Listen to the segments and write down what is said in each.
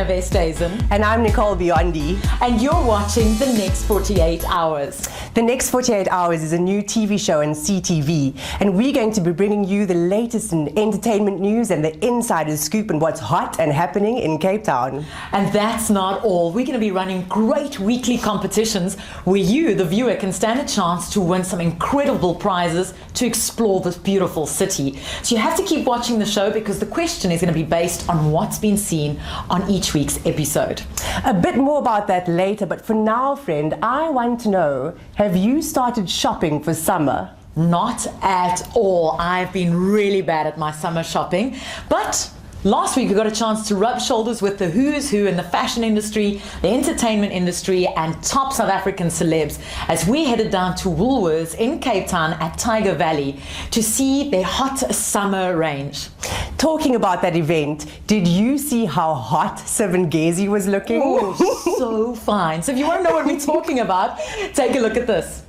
Westhuizen. And I'm Nicole Biondi. And you're watching The Next 48 Hours. The Next 48 Hours is a new TV show on CTV, and we're going to be bringing you the latest in entertainment news and the insider scoop and what's hot and happening in Cape Town. And that's not all. We're going to be running great weekly competitions where you, the viewer, can stand a chance to win some incredible prizes to explore this beautiful city. So you have to keep watching the show because the question is going to be based on what's been seen on each week's episode. A bit more about that later, but for now, friend, I want to know, have you started shopping for summer? Not at all. I've been really bad at my summer shopping, but last week we got a chance to rub shoulders with the who's who in the fashion industry, the entertainment industry, and top South African celebs as we headed down to Woolworths in Cape Town at Tiger Valley to see their hot summer range. Talking about that event, did you see how hot Gezi was looking? Oh, so fine. So if you want to know what we're talking about, take a look at this.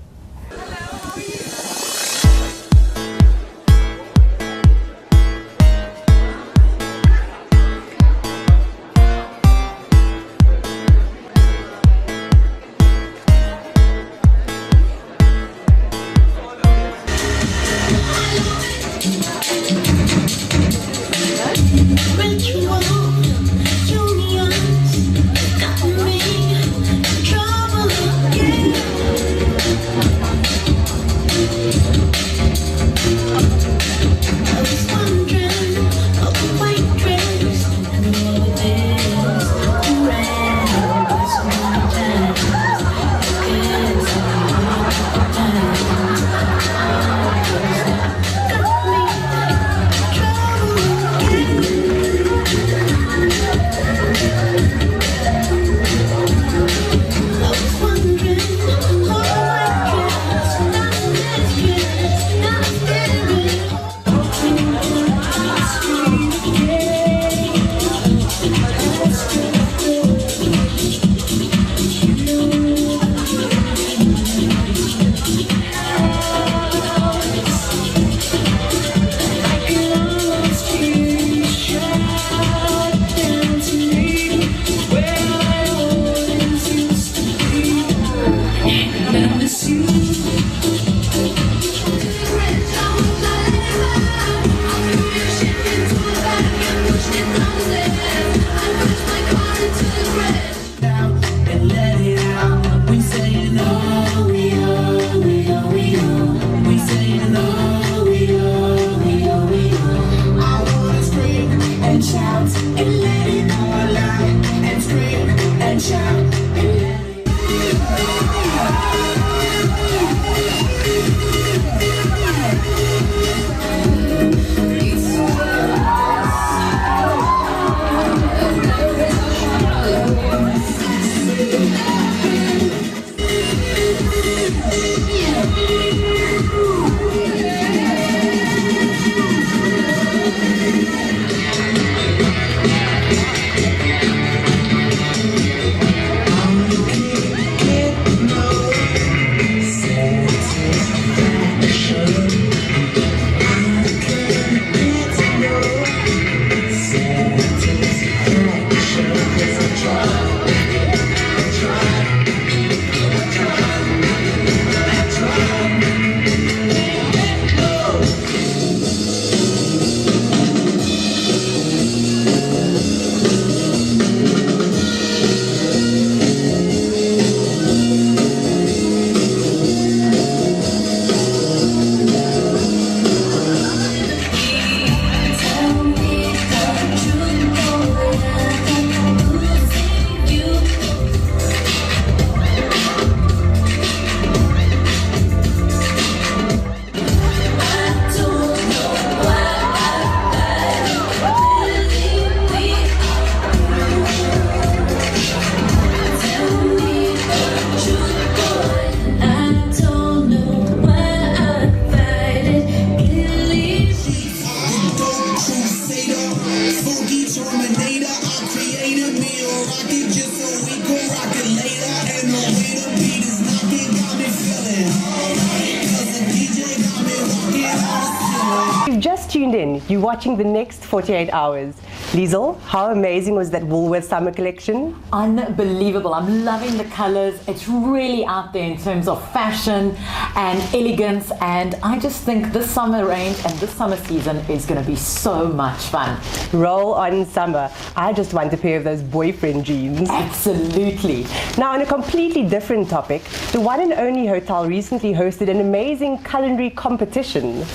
You've just tuned in. You're watching The Next 48 Hours. Liezel, how amazing was that Woolworths summer collection? Unbelievable. I'm loving the colors. It's really out there in terms of fashion and elegance, and I just think this summer range and this summer season is going to be so much fun. Roll on summer. I just want a pair of those boyfriend jeans. Absolutely. Now, on a completely different topic, the one and only hotel recently hosted an amazing culinary competition.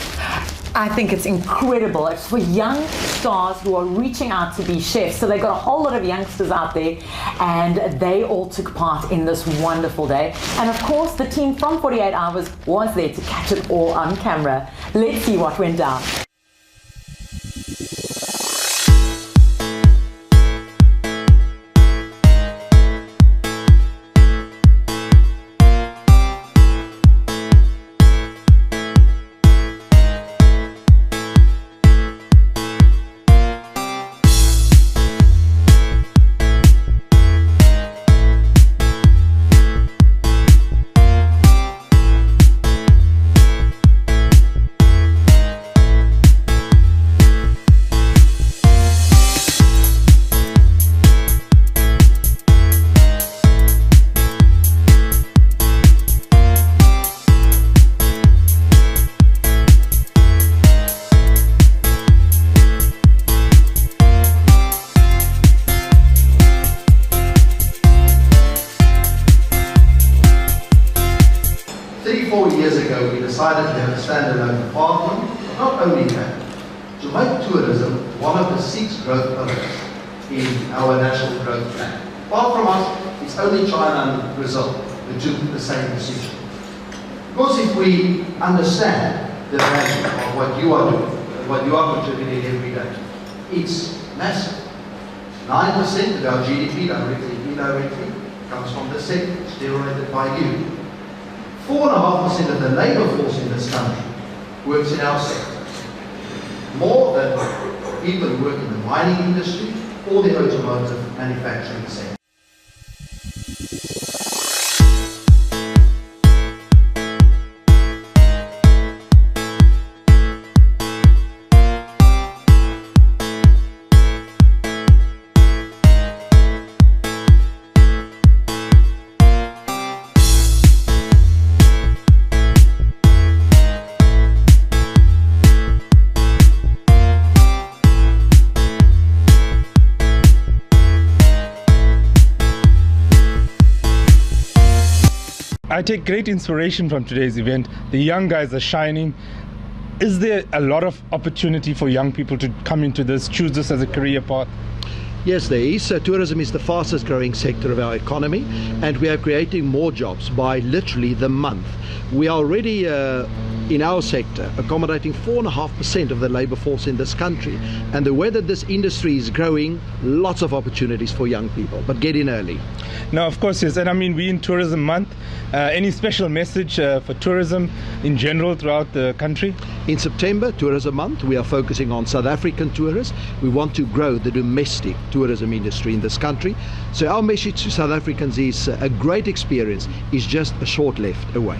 I think it's incredible. It's for young stars who are reaching out to be chefs. So they got a whole lot of youngsters out there, and they all took part in this wonderful day. And of course, the team from 48 Hours was there to catch it all on camera. Let's see what went down. We decided to have a standalone department, not only that, to make tourism one of the 6 growth pillars in our national growth plan. Apart from us, it's only China and Brazil that took the same decision. Because if we understand the value of what you are doing, what you are contributing every day, it's massive. 9% of our GDP, directly and indirectly, comes from the sector, it's generated by you. 4.5% of the labour force in this country works in our sector. More than people who work in the mining industry or the automotive manufacturing sector. I take great inspiration from today's event. The young guys are shining. Is there a lot of opportunity for young people to come into this, choose this as a career path? Yes, there is. Tourism is the fastest growing sector of our economy, and we are creating more jobs by literally the month. We are already in our sector accommodating 4.5% of the labour force in this country, and the way that this industry is growing, lots of opportunities for young people, but get in early. Now, of course, yes, and I mean, we're in Tourism Month. Any special message for tourism in general throughout the country? In September, Tourism Month, we are focusing on South African tourists. We want to grow the domestic tourism industry in this country. So our message to South Africans is a great experience is just a short lift away.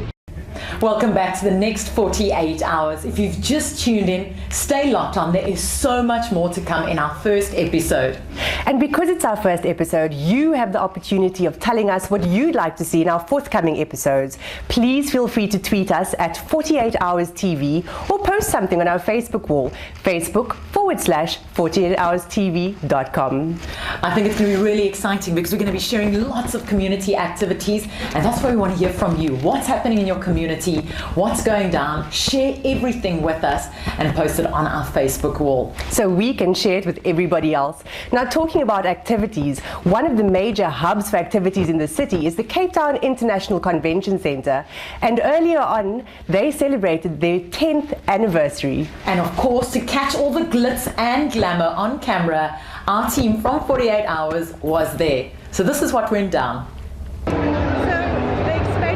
Welcome back to the next 48 hours. If you've just tuned in, stay locked on. There is so much more to come in our first episode. And because it's our first episode, you have the opportunity of telling us what you'd like to see in our forthcoming episodes. Please feel free to tweet us at 48 Hours TV or post something on our Facebook wall, facebook.com/48hourstv.com. I think it's going to be really exciting because we're going to be sharing lots of community activities, and that's why we want to hear from you. What's happening in your community? What's going down? Share everything with us and post it on our Facebook wall, so we can share it with everybody else. Now, talking about activities, one of the major hubs for activities in the city is the Cape Town International Convention Centre, and earlier on they celebrated their 10th anniversary. And of course, to catch all the glitz and glamour on camera, our team from 48 Hours was there. So this is what went down.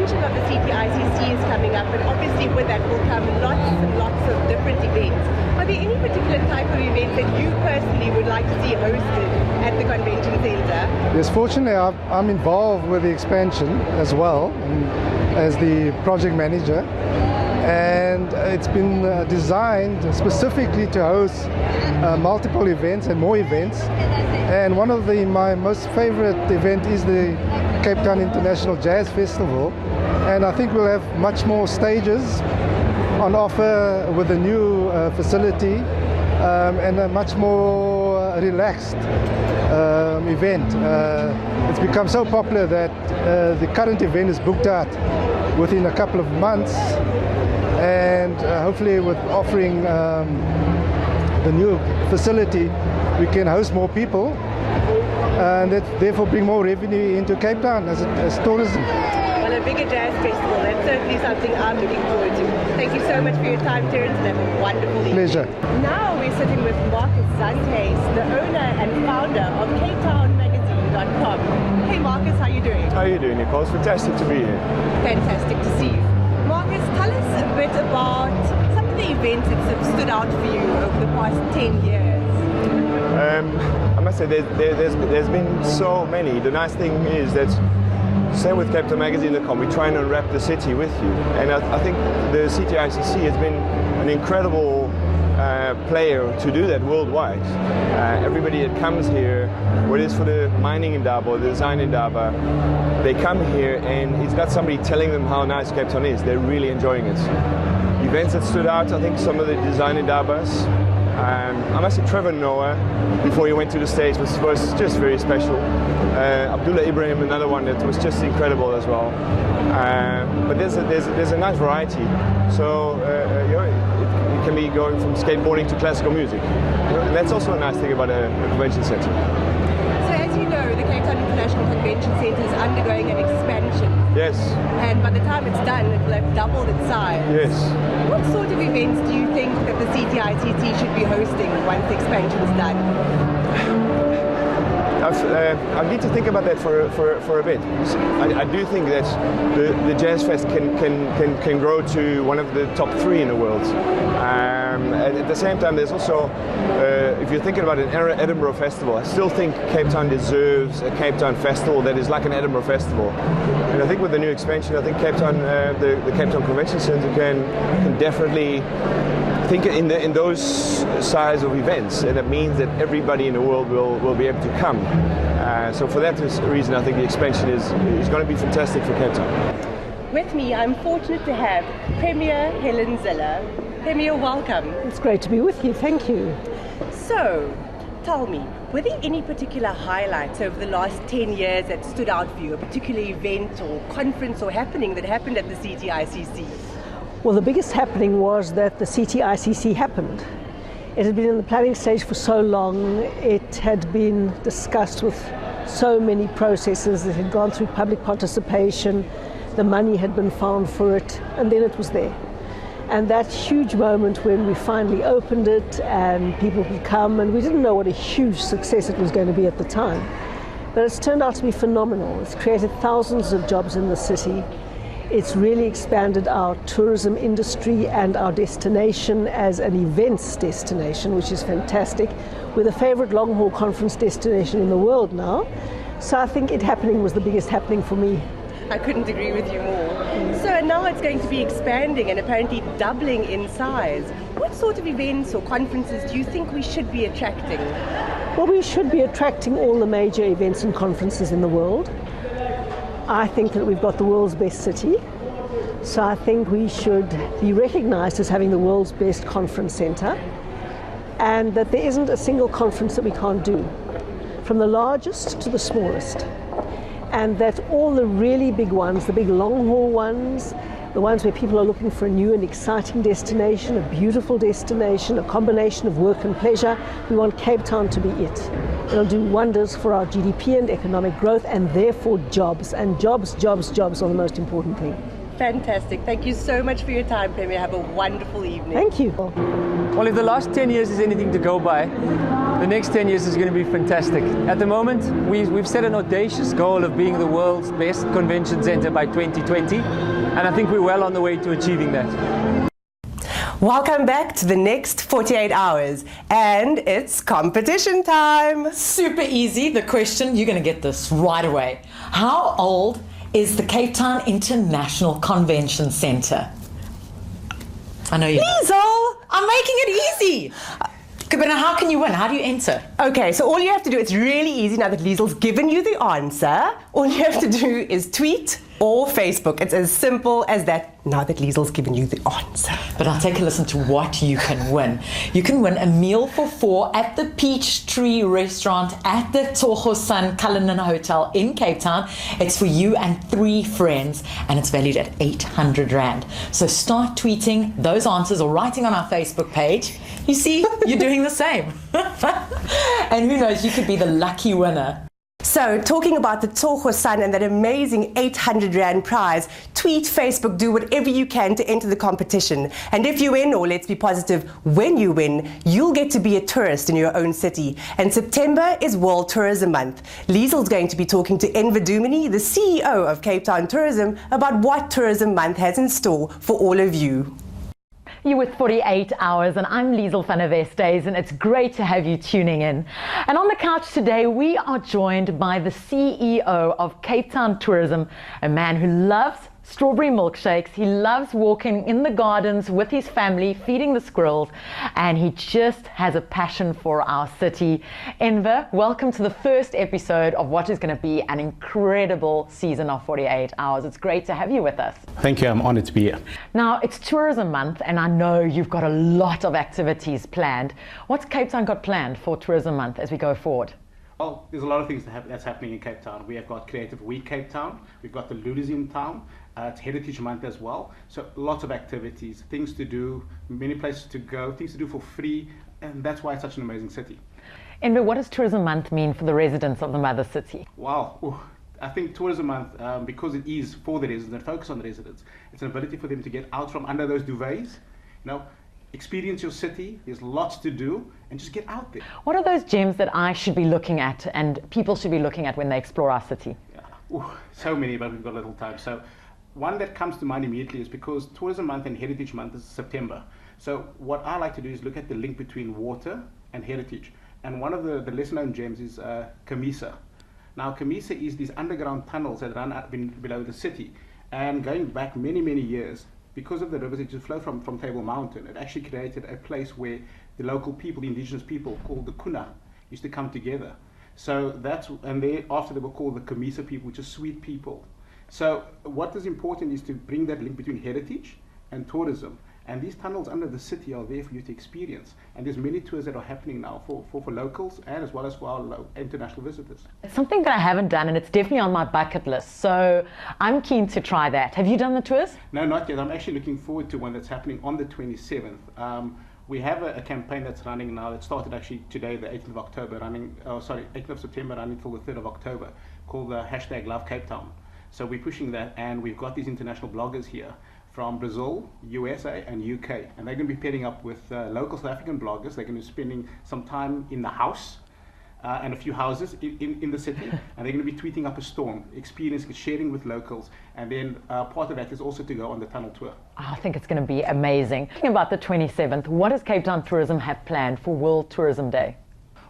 Of the CTICC is coming up, and obviously with that will come lots and lots of different events. Are there any particular type of events that you personally would like to see hosted at the convention centre? Yes, fortunately I'm involved with the expansion as well, as the project manager, and it's been designed specifically to host multiple events and more events. And one of my most favorite event is the Cape Town International Jazz Festival, and I think we'll have much more stages on offer with the new facility, and a much more relaxed event. It's become so popular that the current event is booked out within a couple of months, and hopefully with offering the new facility we can host more people and that therefore bring more revenue into Cape Town as tourism. Well, a bigger jazz festival, that's certainly something I'm looking forward to. Thank you so much for your time, Terence, and have a wonderful evening. Pleasure. Now we're sitting with Marcus Zandhuis, the owner and founder of CapeTownMagazine.com. Hey Marcus, how are you doing? How are you doing, Nicole? It's fantastic to be here. Fantastic to see you. Marcus, tell us a bit about some of the events that have stood out for you over the past 10 years. I must say there's been so many. The nice thing is that, same with CapeTownMagazine.com, we try and unwrap the city with you. And I think the CTICC has been an incredible player to do that worldwide. Everybody that comes here, whether it's for the mining indaba or the design indaba, they come here and it's not somebody telling them how nice Cape Town is. They're really enjoying it. Events that stood out, I think some of the design indabas. I must say Trevor Noah, before he went to the States, was just very special. Abdullah Ibrahim, another one that was just incredible as well. But there's a nice variety. So it can be going from skateboarding to classical music. And that's also a nice thing about a convention center. So as you know, the Cape Town International Convention Center is undergoing an expansion. Yes. And by the time it's done, it will have doubled its size. Yes. What sort of events do you think that the CTICC should be hosting once the expansion is done? I need to think about that for a bit. I do think that the Jazz Fest can grow to one of the top 3 in the world. At the same time, there's also, if you're thinking about an Edinburgh Festival, I still think Cape Town deserves a Cape Town Festival that is like an Edinburgh Festival. And I think with the new expansion, I think Cape Town, the Cape Town Convention Centre can definitely think in those size of events, and it means that everybody in the world will be able to come. So for that reason, I think the expansion is going to be fantastic for Cape Town. With me, I'm fortunate to have Premier Helen Ziller. Premier, welcome. It's great to be with you, thank you. So, tell me, were there any particular highlights over the last 10 years that stood out for you, a particular event or conference or happening that happened at the CTICC? Well, the biggest happening was that the CTICC happened. It had been in the planning stage for so long, it had been discussed with so many processes, it had gone through public participation, the money had been found for it, and then it was there. And that huge moment when we finally opened it and people could come, and we didn't know what a huge success it was going to be at the time. But it's turned out to be phenomenal. It's created thousands of jobs in the city. It's really expanded our tourism industry and our destination as an events destination, which is fantastic. We're the favorite long-haul conference destination in the world now. So I think it happening was the biggest happening for me. I couldn't agree with you more. So now it's going to be expanding and apparently doubling in size. What sort of events or conferences do you think we should be attracting? Well, we should be attracting all the major events and conferences in the world. I think that we've got the world's best city. So I think we should be recognized as having the world's best conference center, and that there isn't a single conference that we can't do, from the largest to the smallest. And that all the really big ones, the big long-haul ones, the ones where people are looking for a new and exciting destination, a beautiful destination, a combination of work and pleasure, we want Cape Town to be it. It'll do wonders for our GDP and economic growth, and therefore jobs. And jobs are the most important thing. Fantastic. Thank you so much for your time, Premier. Have a wonderful evening. Thank you. Well, if the last 10 years is anything to go by, the next 10 years is going to be fantastic. At the moment, we've set an audacious goal of being the world's best convention center by 2020, and I think we're well on the way to achieving that. Welcome back to the next 48 hours, and it's competition time. Super easy. The question, you're going to get this right away. How old is the Cape Town International Convention Center? I know you. Liezel! I'm making it easy. Okay, but now how can you win? How do you enter? Okay, so all you have to do, it's really easy now that Liezel's given you the answer. All you have to do is tweet or Facebook. It's as simple as that now that Liezel's given you the answer. But I'll take a listen to what you can win. You can win a meal for 4 at the Peachtree Restaurant at the Westhuizen Cullinan Hotel in Cape Town. It's for you and 3 friends, and it's valued at 800 Rand. So start tweeting those answers or writing on our Facebook page. You see, you're doing the same. And who knows, you could be the lucky winner. So, talking about the Westhuizen and that amazing 800 Rand prize, tweet, Facebook, do whatever you can to enter the competition. And if you win, or let's be positive, when you win, you'll get to be a tourist in your own city. And September is World Tourism Month. Liezel's going to be talking to Enver Dumini, the CEO of Cape Town Tourism, about what Tourism Month has in store for all of you. You're with 48 Hours, and I'm Liezel van der Westhuizen, and it's great to have you tuning in. And on the couch today, we are joined by the CEO of Cape Town Tourism, a man who loves strawberry milkshakes. He loves walking in the gardens with his family, feeding the squirrels, and he just has a passion for our city. Enver, welcome to the first episode of what is going to be an incredible season of 48 Hours. It's great to have you with us. Thank you, I'm honored to be here. Now, it's Tourism Month, and I know you've got a lot of activities planned. What's Cape Town got planned for Tourism Month as we go forward? Well, there's a lot of things that's happening in Cape Town. We have got Creative Week Cape Town, we've got the Liezel Town, it's Heritage Month as well. So lots of activities, things to do, many places to go, things to do for free, and that's why it's such an amazing city. Enver, what does Tourism Month mean for the residents of the mother city? Wow. Ooh. I think Tourism Month, because it is for the residents and focus on the residents, it's an ability for them to get out from under those duvets, experience your city. There's lots to do, and just get out there. What are those gems that I should be looking at and people should be looking at when they explore our city? Yeah. Ooh, so many, but we've got little time. So one that comes to mind immediately is because Tourism Month and Heritage Month is September. So what I like to do is look at the link between water and heritage. And one of the lesser known gems is Camisa. Now Camisa is these underground tunnels that run up below the city. And going back many, many years, because of the rivers that just flow from Table Mountain, it actually created a place where the local people, the indigenous people called the Kuna, used to come together. So and thereafter they were called the Camisa people, which is sweet people. So what is important is to bring that link between heritage and tourism. And these tunnels under the city are there for you to experience. And there's many tours that are happening now for locals and as well as for our international visitors. It's something that I haven't done, and it's definitely on my bucket list. So I'm keen to try that. Have you done the tours? No, not yet. I'm actually looking forward to one that's happening on the 27th. We have a campaign that's running now that started actually today, the 18th of October, 18th of September, running till the 3rd of October, called the #LoveCapeTown. So we're pushing that, and we've got these international bloggers here from Brazil, USA, and UK. And they're going to be pairing up with local South African bloggers. They're going to be spending some time in the house and a few houses in the city. And they're going to be tweeting up a storm, experiencing, sharing with locals. And then part of that is also to go on the tunnel tour. I think it's going to be amazing. Thinking about the 27th, what does Cape Town Tourism have planned for World Tourism Day?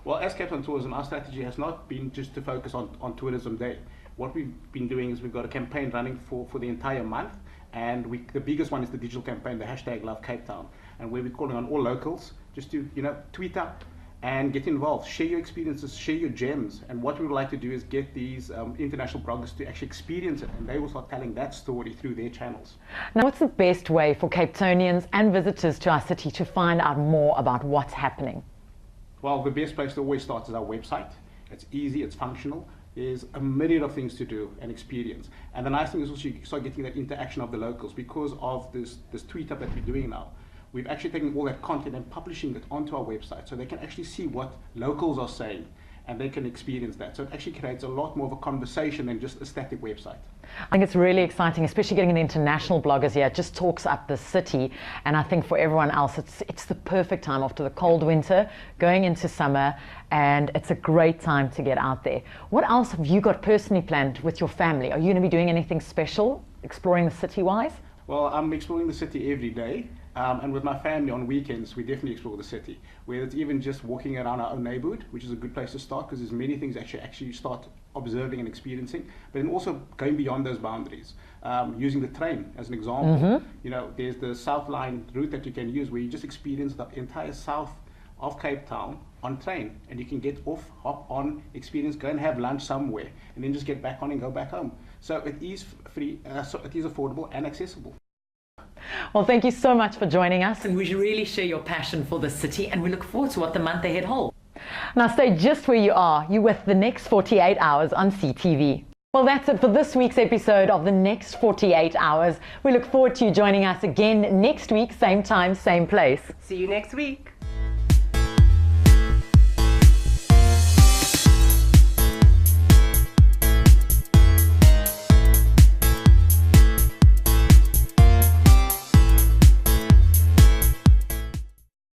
Well, as Cape Town Tourism, our strategy has not been just to focus on Tourism Day. What we've been doing is we've got a campaign running for the entire month. And the biggest one is the digital campaign, the #LoveCapeTown, and where we're calling on all locals just to tweet up and get involved, share your experiences, share your gems. And what we would like to do is get these international bloggers to actually experience it, and they will start telling that story through their channels. Now, what's the best way for Cape Townians and visitors to our city to find out more about what's happening? Well, the best place to always start is our website. It's easy, it's functional. There's a myriad of things to do and experience. And the nice thing is also you start getting that interaction of the locals because of this tweet up that we're doing now. We've actually taken all that content and publishing it onto our website so they can actually see what locals are saying and they can experience that. So it actually creates a lot more of a conversation than just a static website. I think it's really exciting, especially getting the international bloggers here. It just talks up the city, and I think for everyone else it's the perfect time after the cold winter, going into summer, and it's a great time to get out there. What else have you got personally planned with your family? Are you going to be doing anything special, exploring the city-wise? Well, I'm exploring the city every day. And with my family on weekends, we definitely explore the city. Whether it's even just walking around our own neighborhood, which is a good place to start because there's many things that actually start observing and experiencing, but then also going beyond those boundaries. Using the train as an example, you know, there's the South Line route that you can use where you just experience the entire south of Cape Town on train, and you can get off, hop on, experience, go and have lunch somewhere, and then just get back on and go back home. So it is free, so it is affordable and accessible. Well, thank you so much for joining us, and we really share your passion for the city, and we look forward to what the month ahead holds. Now stay just where you are. You're with the next 48 hours on CTV. Well, that's it for this week's episode of the next 48 hours. We look forward to you joining us again next week, same time, same place. See you next week.